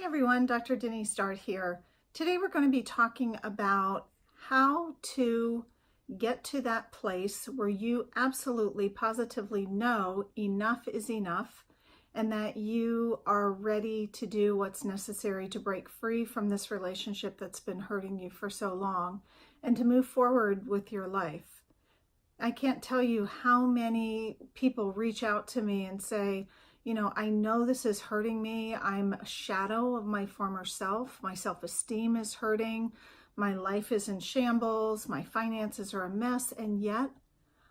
everyone, Dr. Denise here. Today we're going to be talking about how to get to that place where you absolutely positively know enough is enough and that you are ready to do what's necessary to break free from this relationship that's been hurting you for so long and to move forward with your life. I can't tell you how many people reach out to me and say, I know this is hurting me. I'm a shadow of my former self. My self-esteem is hurting. My life is in shambles. My finances are a mess. And yet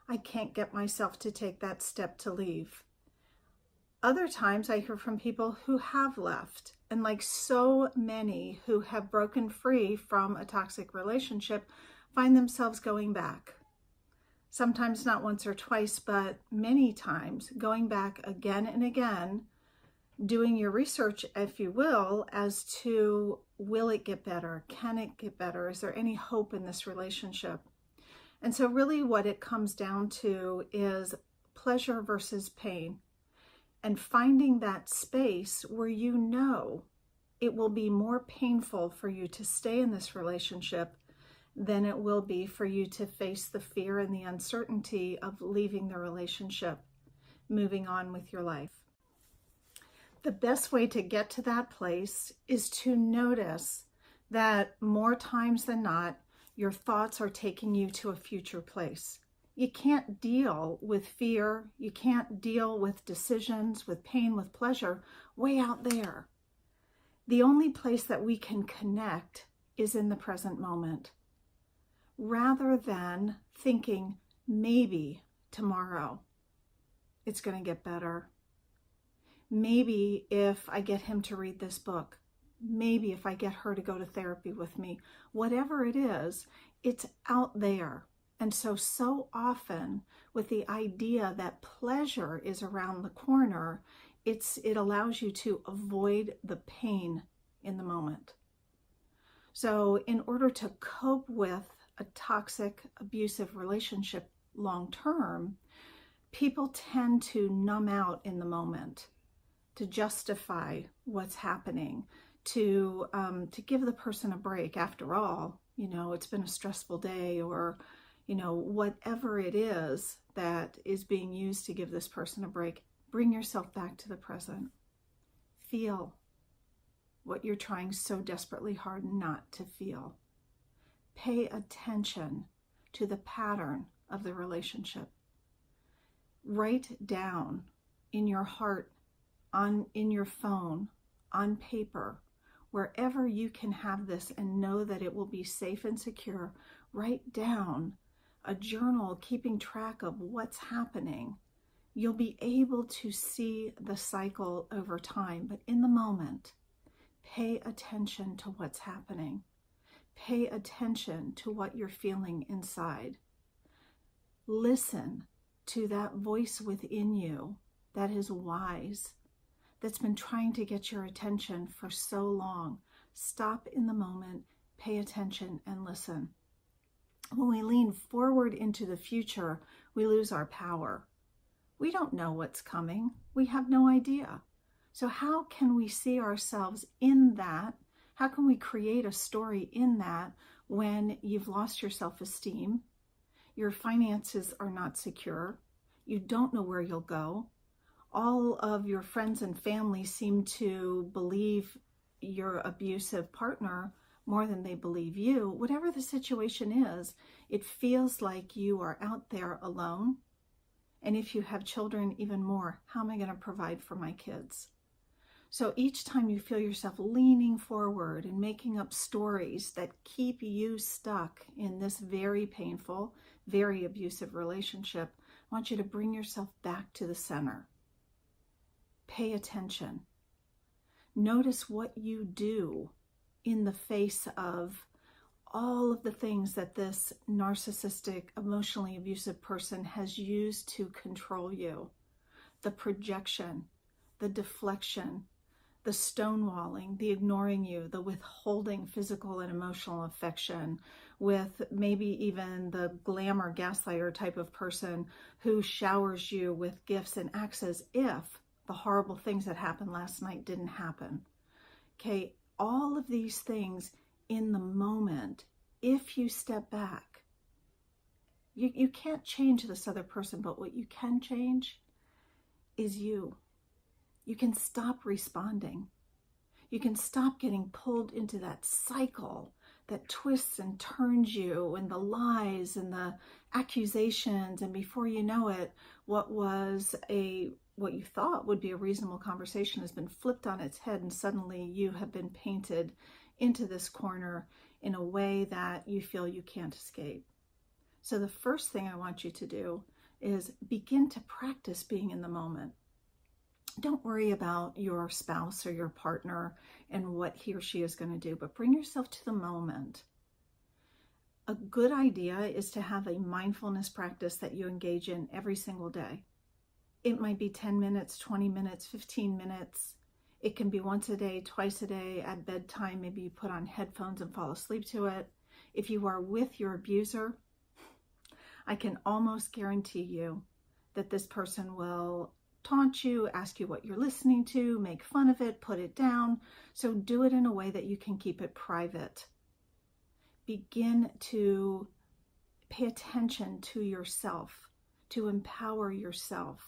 I can't get myself to take that step to leave. Other times I hear from people who have left. And like so many who have broken free from a toxic relationship, find themselves going back. Sometimes not once or twice, but many times, going back again and again, doing your research, if you will, as to will it get better? Can it get better? Is there any hope in this relationship? And so really what it comes down to is pleasure versus pain, and finding that space where you know it will be more painful for you to stay in this relationship than it will be for you to face the fear and the uncertainty of leaving the relationship, moving on with your life. The best way to get to that place is to notice that more times than not, your thoughts are taking you to a future place. You can't deal with fear. You can't deal with decisions, with pain, with pleasure, way out there. The only place that we can connect is in the present moment. Rather than thinking maybe tomorrow it's going to get better. Maybe if I get him to read this book, maybe if I get her to go to therapy with me, whatever it is, it's out there. And so often with the idea that pleasure is around the corner, it allows you to avoid the pain in the moment. So in order to cope with a toxic, abusive relationship long-term, people tend to numb out in the moment, to justify what's happening, to give the person a break. After all, it's been a stressful day, or, whatever it is that is being used to give this person a break. Bring yourself back to the present. Feel what you're trying so desperately hard not to feel. Pay attention to the pattern of the relationship. Write down in your heart, in your phone, on paper, wherever you can have this and know that it will be safe and secure. Write down a journal keeping track of what's happening. You'll be able to see the cycle over time, but in the moment, pay attention to what's happening. Pay attention to what you're feeling inside. Listen to that voice within you that is wise, that's been trying to get your attention for so long. Stop in the moment, pay attention, and listen. When we lean forward into the future, we lose our power. We don't know what's coming. We have no idea. So how can we see ourselves in that? How can we create a story in that when you've lost your self-esteem, your finances are not secure, you don't know where you'll go, all of your friends and family seem to believe your abusive partner more than they believe you? Whatever the situation is, it feels like you are out there alone. And if you have children, even more, how am I going to provide for my kids? So each time you feel yourself leaning forward and making up stories that keep you stuck in this very painful, very abusive relationship, I want you to bring yourself back to the center. Pay attention. Notice what you do in the face of all of the things that this narcissistic, emotionally abusive person has used to control you. The projection, the deflection, the stonewalling, the ignoring you, the withholding physical and emotional affection, with maybe even the glamour gaslighter type of person who showers you with gifts and acts as if the horrible things that happened last night didn't happen. Okay, all of these things in the moment, if you step back, you can't change this other person, but what you can change is you. You can stop responding. You can stop getting pulled into that cycle that twists and turns you, and the lies and the accusations, and before you know it, what you thought would be a reasonable conversation has been flipped on its head, and suddenly you have been painted into this corner in a way that you feel you can't escape. So the first thing I want you to do is begin to practice being in the moment. Don't worry about your spouse or your partner and what he or she is going to do, but bring yourself to the moment. A good idea is to have a mindfulness practice that you engage in every single day. It might be 10 minutes, 20 minutes, 15 minutes. It can be once a day, twice a day, at bedtime. Maybe you put on headphones and fall asleep to it. If you are with your abuser, I can almost guarantee you that this person will taunt you, ask you what you're listening to, make fun of it, put it down. So do it in a way that you can keep it private. Begin to pay attention to yourself, to empower yourself,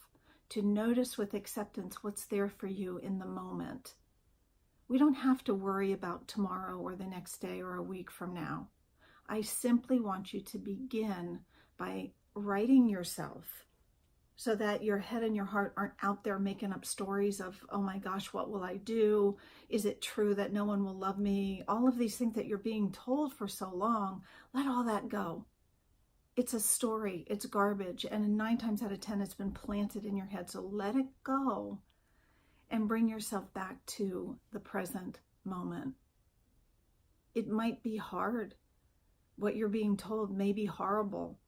to notice with acceptance what's there for you in the moment. We don't have to worry about tomorrow or the next day or a week from now. I simply want you to begin by writing yourself so that your head and your heart aren't out there making up stories of, oh my gosh, what will I do? Is it true that no one will love me? All of these things that you're being told for so long, let all that go. It's a story, it's garbage, and 9 times out of 10, it's been planted in your head. So let it go and bring yourself back to the present moment. It might be hard. What you're being told may be horrible.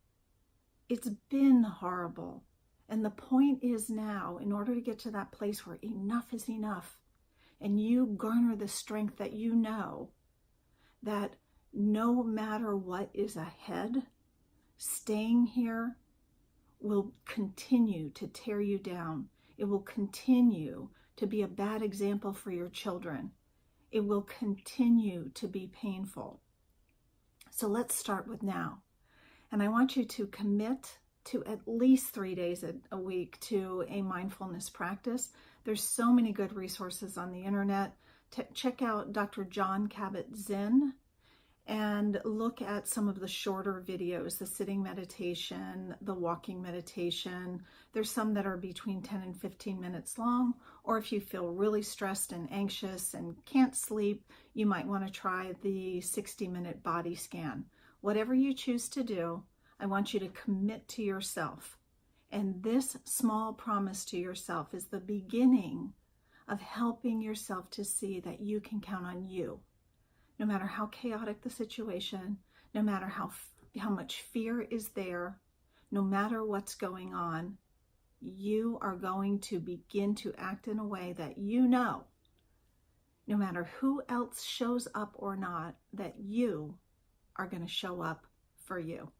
It's been horrible. And the point is now, in order to get to that place where enough is enough, and you garner the strength that you know that no matter what is ahead, staying here will continue to tear you down. It will continue to be a bad example for your children. It will continue to be painful. So let's start with now. And I want you to commit to at least 3 days a week to a mindfulness practice. There's so many good resources on the internet. Check out Dr. John Kabat-Zinn and look at some of the shorter videos, the sitting meditation, the walking meditation. There's some that are between 10 and 15 minutes long, or if you feel really stressed and anxious and can't sleep, you might want to try the 60-minute body scan. Whatever you choose to do, I want you to commit to yourself. And this small promise to yourself is the beginning of helping yourself to see that you can count on you. No matter how chaotic the situation, no matter how much fear is there, no matter what's going on, you are going to begin to act in a way that you know, no matter who else shows up or not, that you are going to show up for you.